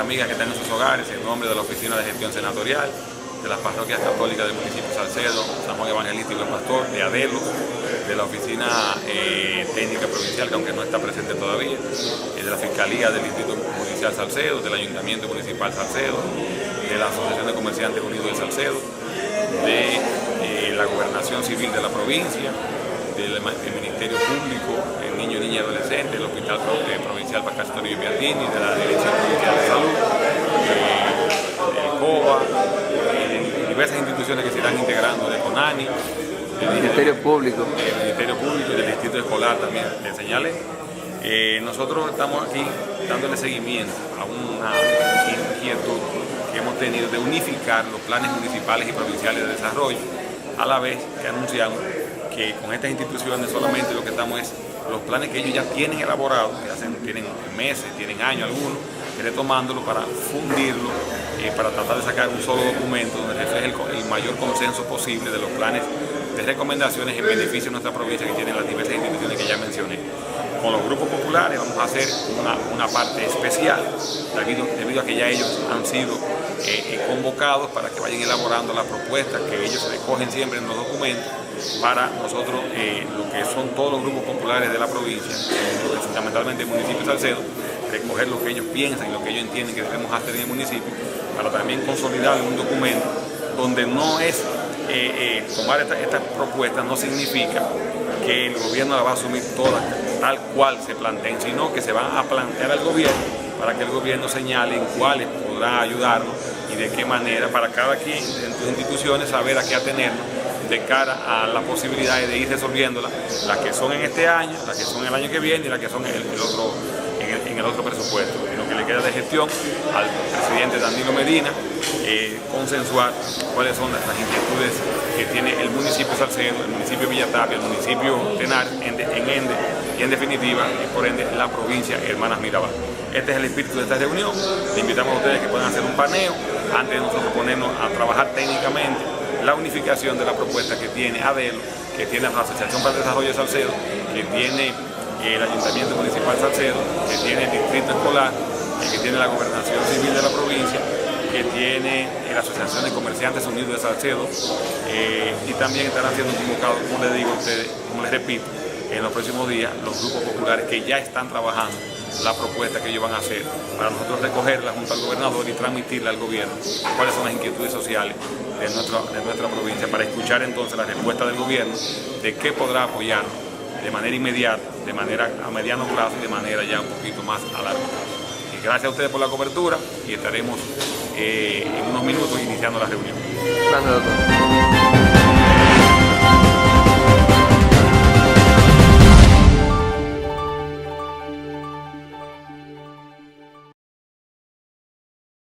amigas que están en sus hogares, en nombre de la Oficina de Gestión Senatorial, de las parroquias católicas del municipio de Salcedo, San Juan Evangelista y Buen Pastor, de ADELO, de la Oficina Técnica Provincial, que aunque no está presente todavía, de la Fiscalía del Distrito Judicial Salcedo, del Ayuntamiento Municipal Salcedo, de la Asociación de Comerciantes Unidos de Salcedo, de la Gobernación Civil de la provincia, del Ministerio Público, el Niño, Niña y Adolescente, el Hospital Provincial Pascal Toribio Piantini, de la Dirección Provincial de Salud, del COBA, de diversas instituciones que se irán integrando, de CONANI, el Ministerio Público y del Distrito Escolar también. Les señalé, nosotros estamos aquí dándole seguimiento a una inquietud que hemos tenido de unificar los planes municipales y provinciales de desarrollo, a la vez que anunciamos que con estas instituciones solamente lo que estamos es los planes que ellos ya tienen elaborados, que tienen meses, tienen años algunos, retomándolos para fundirlo, para tratar de sacar un solo documento donde refleje el mayor consenso posible de los planes de recomendaciones en beneficio de nuestra provincia que tienen las diversas instituciones que ya mencioné. Con los grupos populares vamos a hacer una parte especial, debido a que ya ellos han sido convocados para que vayan elaborando las propuestas que ellos recogen siempre en los documentos para nosotros, lo que son todos los grupos populares de la provincia, fundamentalmente el municipio de Salcedo, recoger lo que ellos piensan y lo que ellos entienden que debemos hacer en el municipio, para también consolidar un documento donde no es tomar estas propuestas, no significa que el gobierno la va a asumir todas tal cual se planteen, sino que se van a plantear al gobierno para que el gobierno señale en cuáles podrá ayudarnos y de qué manera, para cada quien en sus instituciones saber a qué atenernos de cara a las posibilidades de ir resolviéndolas, las que son en este año, las que son el año que viene y las que son en el otro presupuesto. En lo que le queda de gestión al presidente Danilo Medina, consensuar cuáles son las inquietudes que tiene el municipio de Salcedo, el municipio de Villa Tapia, el municipio de Henares, en Ende y en definitiva, por ende, la provincia Hermanas Mirabal. Este es el espíritu de esta reunión. Le invitamos a ustedes que puedan hacer un paneo antes de nosotros ponernos a trabajar técnicamente la unificación de la propuesta que tiene ADELO, que tiene la Asociación para el Desarrollo de Salcedo, que tiene el Ayuntamiento Municipal Salcedo, que tiene el Distrito Escolar, que tiene la Gobernación Civil de la provincia, que tiene la Asociación de Comerciantes Unidos de Salcedo, y también estarán siendo convocados, como les digo a ustedes, como les repito, en los próximos días los grupos populares que ya están trabajando la propuesta que ellos van a hacer para nosotros recogerla junto al gobernador y transmitirla al gobierno cuáles son las inquietudes sociales de nuestra provincia, para escuchar entonces la respuesta del gobierno de qué podrá apoyarnos de manera inmediata, de manera a mediano plazo y de manera ya un poquito más a largo plazo. Y gracias a ustedes por la cobertura y estaremos en unos minutos iniciando la reunión. Gracias, doctor.